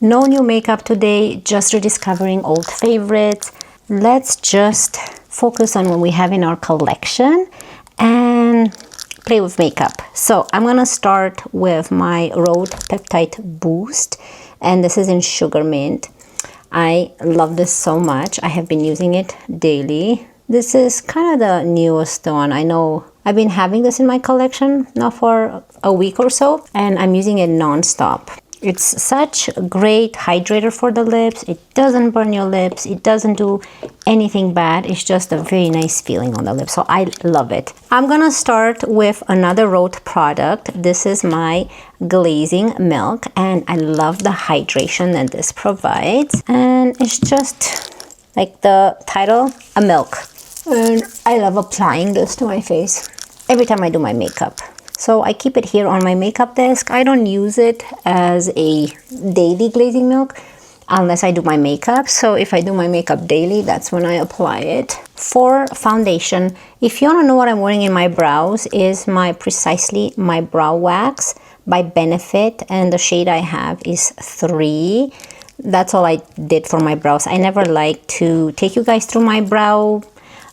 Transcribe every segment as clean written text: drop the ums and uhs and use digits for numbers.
No new makeup today, just rediscovering old favorites. Let's just focus on what we have in our collection and play with makeup. So I'm gonna start with my Rhode Peptide Boost, and this is in Sugar Mint. I love this so much. I have been using it daily. This is kind of the newest one. I know I've been having this in my collection now for a week or so, and I'm using it non-stop. It's such a great hydrator for the lips. It doesn't burn your lips. It doesn't do anything bad. It's just a very nice feeling on the lips. So I love it. I'm gonna start with another Rhode product. This is my glazing milk, and I love the hydration that this provides. And it's just like the title, a milk. And I love applying this to my face every time I do my makeup. So I keep it here on my makeup desk. I don't use it as a daily glazing milk unless I do my makeup. So if I do my makeup daily, that's when I apply it. For foundation, if you want to know what I'm wearing in my brows, is my Precisely My Brow Wax by Benefit, and the shade I have is 3. That's all I did for my brows. I never like to take you guys through my brow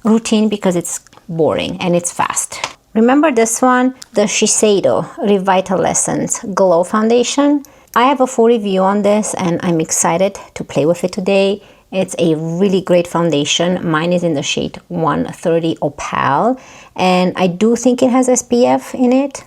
routine because it's boring and it's fast. Remember this one, the Shiseido Revitaliscence Glow Foundation. I have a full review on this and I'm excited to play with it today. It's a really great foundation. Mine is in the shade 130 Opal, and I do think it has SPF in it.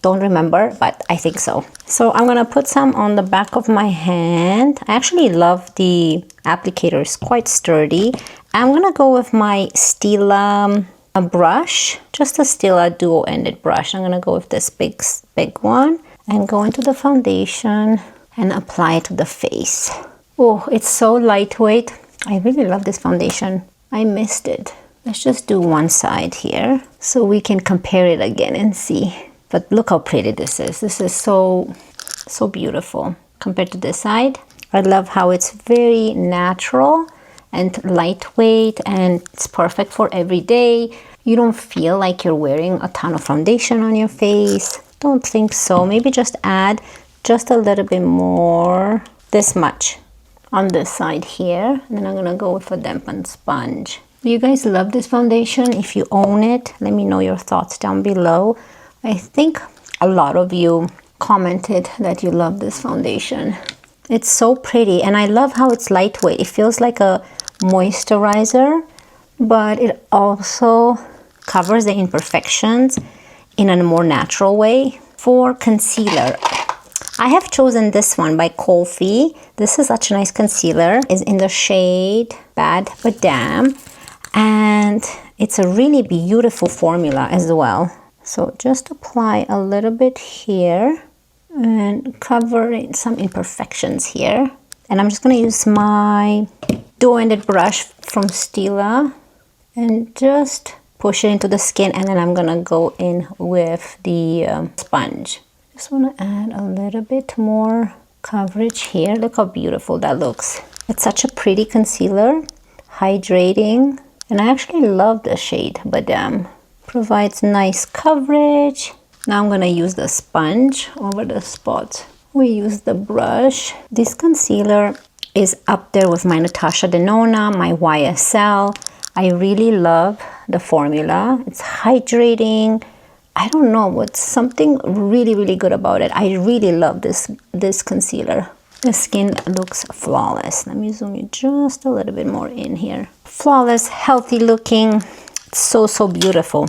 Don't remember, but I think so. So I'm gonna put some on the back of my hand. I actually love the applicator, it's quite sturdy. I'm gonna go with my Stila brush, just a Stila dual-ended brush. I'm gonna go with this big one and go into the foundation and apply it to the face. Oh, it's so lightweight. I really love this foundation. I missed it. Let's just do one side here so we can compare it again and see. But look how pretty this is. This is so beautiful compared to this side. I love how it's very natural and lightweight, and it's perfect for every day. You don't feel like you're wearing a ton of foundation on your face. Don't think so. Maybe just add just a little bit more, this much on this side here. And then I'm gonna go with a dampened sponge. Do you guys love this foundation? If you own it, let me know your thoughts down below. I think a lot of you commented that you love this foundation. It's so pretty, and I love how it's lightweight. It feels like a moisturizer, but it also covers the imperfections in a more natural way. For concealer, I have chosen this one by Colfi. This is such a nice concealer. It's in the shade Bad But Damn, and it's a really beautiful formula as well. So just apply a little bit here and cover some imperfections here. And I'm just going to use my dual-ended brush from Stila and just push it into the skin, and then I'm going to go in with the sponge. Just want to add a little bit more coverage here. Look how beautiful that looks. It's such a pretty concealer, hydrating, and I actually love the shade Badam. Provides nice coverage. Now I'm going to use the sponge over the spots. We use the brush. This concealer is up there with my Natasha Denona, my YSL. I really love the formula. It's hydrating. I don't know, what's something really good about it. I really love this concealer. The skin looks flawless. Let me zoom you just a little bit more in here. Flawless, healthy looking. It's so beautiful.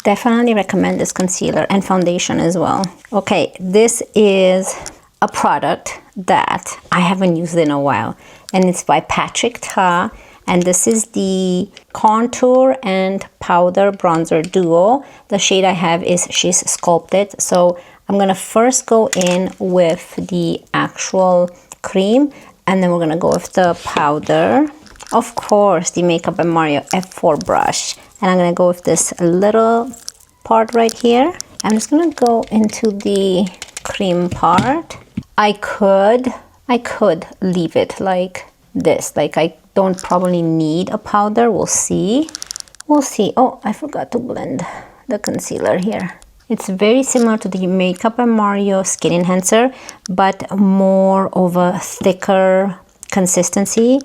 Definitely recommend this concealer and foundation as well. Okay, this is a product that I haven't used in a while, and it's by Patrick Ta, and this is the Contour and Powder Bronzer Duo. The shade I have is She's Sculpted. So I'm gonna first go in with the actual cream, and then we're gonna go with the powder. Of course, the Makeup by Mario F4 brush. And I'm gonna go with this little part right here. I'm just gonna go into the cream part. I could leave it like this. Like, I don't probably need a powder. We'll see. Oh, I forgot to blend the concealer here. It's very similar to the Makeup by Mario Skin Enhancer, but more of a thicker consistency.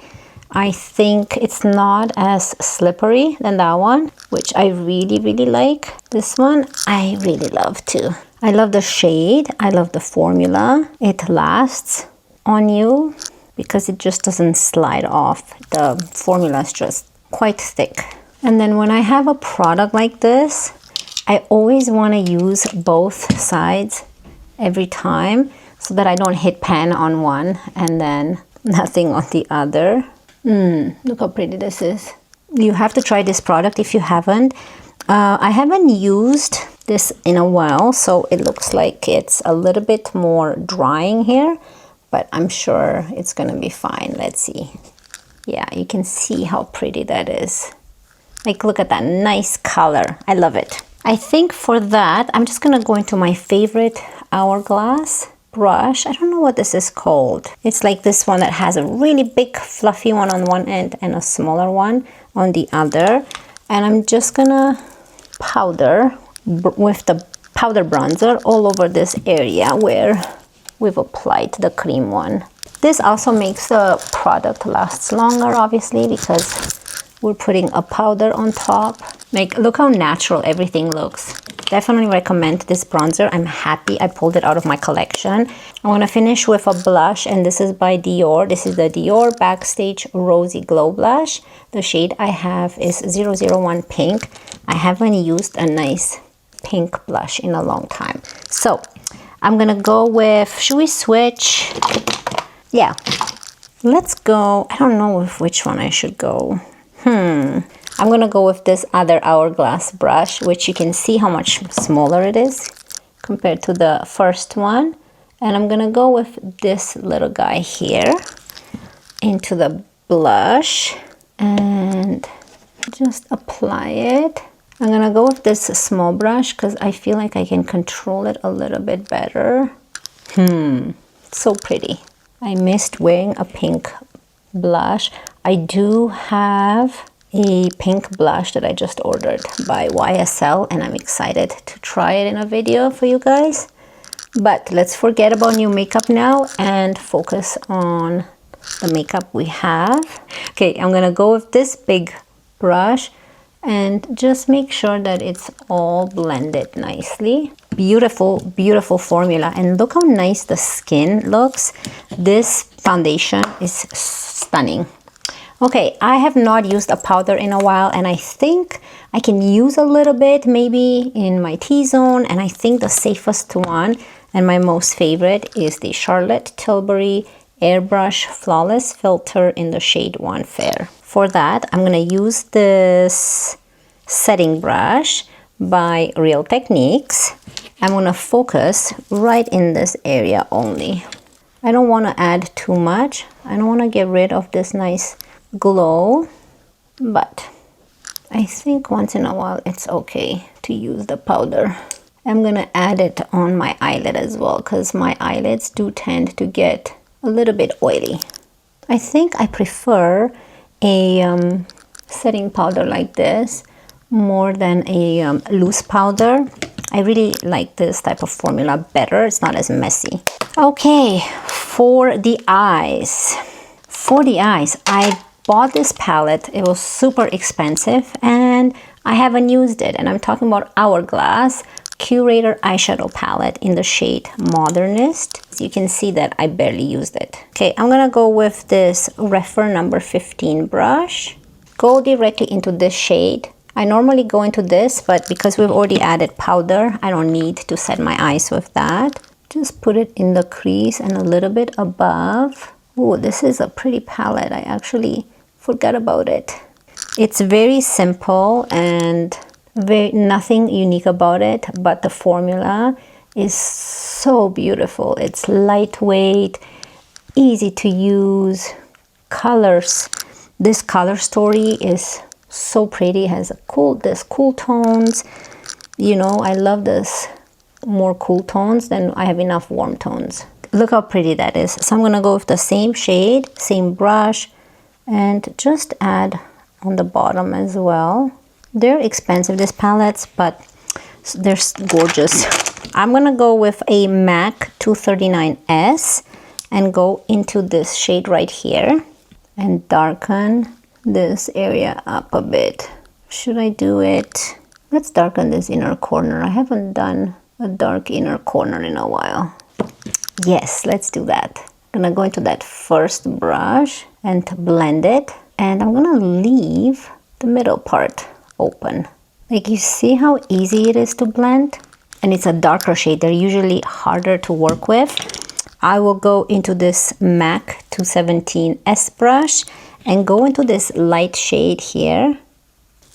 I think it's not as slippery than that one, which I really, really like. This one, I really love too. I love the shade. I love the formula. It lasts on you because it just doesn't slide off. The formula is just quite thick. And then when I have a product like this, I always want to use both sides every time so that I don't hit pan on one and then nothing on the other. Look how pretty this is. You have to try this product if you haven't. I haven't used this in a while, so it looks like it's a little bit more drying here, but I'm sure it's gonna be fine. Let's see. Yeah, you can see how pretty that is. Like, look at that nice color. I love it. I think for that, I'm just gonna go into my favorite Hourglass brush. I don't know what this is called. It's like this one that has a really big fluffy one on one end and a smaller one on the other. And I'm just gonna powder with the powder bronzer all over this area where we've applied the cream one. This also makes the product last longer, obviously, because we're putting a powder on top. Like, look how natural everything looks. Definitely recommend this bronzer. I'm happy I pulled it out of my collection. I'm gonna finish with a blush, and this is by Dior. This is the Dior Backstage Rosy Glow Blush. The shade I have is 001 Pink. I haven't used a nice pink blush in a long time. So I'm gonna go with, should we switch? Yeah, let's go. I don't know with which one I should go. I'm gonna go with this other Hourglass brush, which you can see how much smaller it is compared to the first one. And I'm gonna go with this little guy here into the blush and just apply it. I'm gonna go with this small brush because I feel like I can control it a little bit better. So pretty. I missed wearing a pink blush. I do have a pink blush that I just ordered by YSL, and I'm excited to try it in a video for you guys. But let's forget about new makeup now and focus on the makeup we have. Okay, I'm gonna go with this big brush and just make sure that it's all blended nicely. Beautiful, beautiful formula. And look how nice the skin looks. This foundation is stunning. Okay, I have not used a powder in a while, and I think I can use a little bit maybe in my T-zone, and I think the safest one and my most favorite is the Charlotte Tilbury Airbrush Flawless Filter in the shade 1 Fair. For that, I'm gonna use this setting brush by Real Techniques. I'm gonna focus right in this area only. I don't wanna add too much. I don't wanna get rid of this nice glow, but I think once in a while it's okay to use the powder. I'm gonna add it on my eyelid as well because my eyelids do tend to get a little bit oily. I think I prefer a setting powder like this more than a loose powder. I really like this type of formula better. It's not as messy. Okay, for the eyes. I bought this palette. It was super expensive and I haven't used it. And I'm talking about Hourglass Curator eyeshadow palette in the shade Modernist. So you can see that I barely used it. Okay, I'm gonna go with this Refer number 15 brush. Go directly into this shade. I normally go into this, but because we've already added powder, I don't need to set my eyes with that. Just put it in the crease and a little bit above. Oh, this is a pretty palette. I actually forgot about it. It's very simple and nothing unique about it, but the formula is so beautiful. It's lightweight, easy to use, colors. This color story is so pretty. It has this cool tones. You know, I love this more cool tones than I have enough warm tones. Look how pretty that is. So I'm gonna go with the same shade, same brush, and just add on the bottom as well. They're expensive, these palettes, but They're gorgeous. I'm gonna go with a MAC 239S and go into this shade right here and darken this area up a bit. Should I do it? Let's darken this inner corner. I haven't done a dark inner corner in a while. Yes, let's do that. I'm gonna go into that first brush and blend it. And I'm gonna leave the middle part open. Like, you see how easy it is to blend? And it's a darker shade. They're usually harder to work with. I will go into this MAC 217S brush and go into this light shade here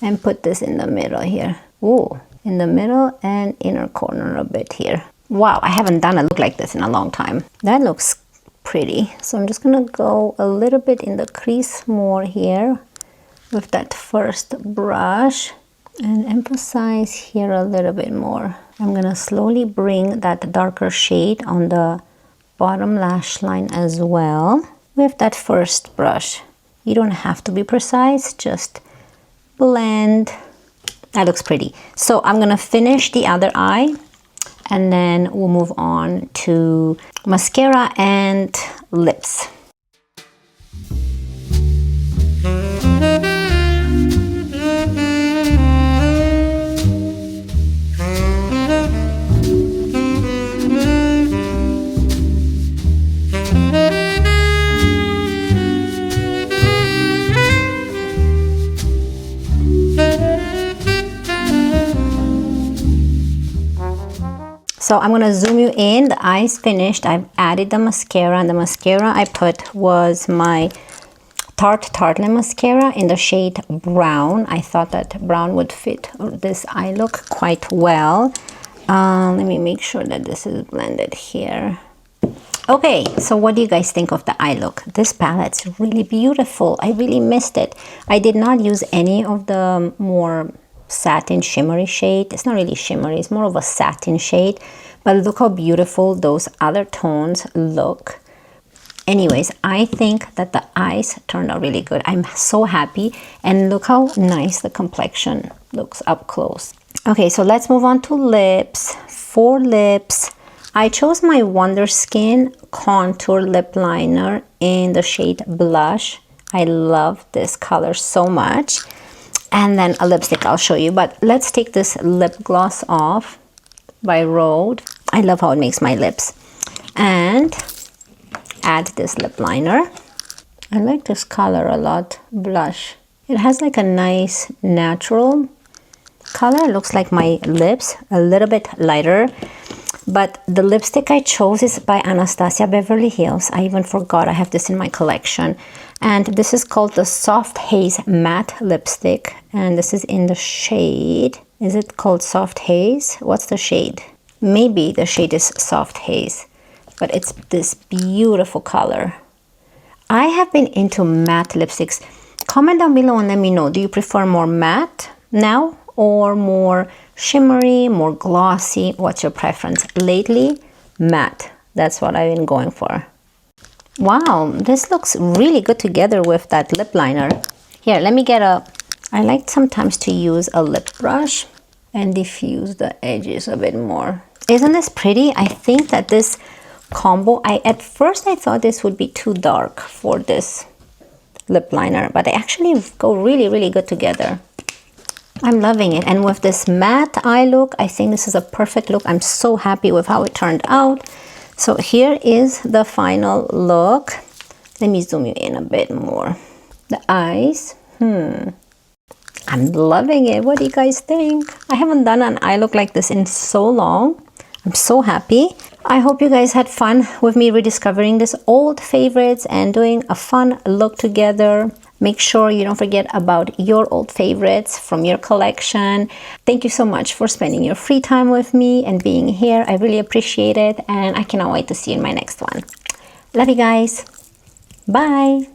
and put this in the middle here. Ooh, in the middle and inner corner a bit here. Wow, I haven't done a look like this in a long time. That looks pretty. So I'm just gonna go a little bit in the crease more here with that first brush and emphasize here a little bit more. I'm gonna slowly bring that darker shade on the bottom lash line as well with that first brush. You don't have to be precise, just blend. That looks pretty. So I'm gonna finish the other eye and then we'll move on to mascara and lips. So I'm gonna zoom you in. The eye's finished. I've added the mascara, and the mascara I put was my Tartelette mascara in the shade brown. I thought that brown would fit this eye look quite well. Let me make sure that this is blended here. Okay, so what do you guys think of the eye look? This palette's really beautiful. I really missed it. I did not use any of the more satin shimmery shade. It's not really shimmery, it's more of a satin shade, but look how beautiful those other tones look. Anyways, I think that the eyes turned out really good. I'm so happy, and look how nice the complexion looks up close. Okay, so let's move on to lips. For lips, I chose my Wonder Skin contour lip liner in the shade blush. I love this color so much. And then a lipstick I'll show you, but let's take this lip gloss off by Rhode. I love how it makes my lips. And add this lip liner. I like this color a lot, blush. It has like a nice natural color. It looks like my lips, a little bit lighter. But the lipstick I chose is by Anastasia Beverly Hills. I even forgot I have this in my collection. And this is called the Soft Haze Matte Lipstick. And this is in the shade. Is it called Soft Haze? What's the shade? Maybe the shade is Soft Haze. But it's this beautiful color. I have been into matte lipsticks. Comment down below and let me know. Do you prefer more matte now or more shimmery, more glossy? What's your preference? Lately, matte. That's what I've been going for. Wow, this looks really good together with that lip liner. Here, let me get I like sometimes to use a lip brush and diffuse the edges a bit more. Isn't this pretty? I think that this combo, at first I thought this would be too dark for this lip liner, but they actually go really, really good together. I'm loving it. And with this matte eye look, I think this is a perfect look. I'm so happy with how it turned out. So here is the final look. Let me zoom you in a bit more. The eyes, I'm loving it. What do you guys think? I haven't done an eye look like this in so long. I'm so happy. I hope you guys had fun with me rediscovering these old favorites and doing a fun look together. Make sure you don't forget about your old favorites from your collection. Thank you so much for spending your free time with me and being here. I really appreciate it, and I cannot wait to see you in my next one. Love you guys. Bye.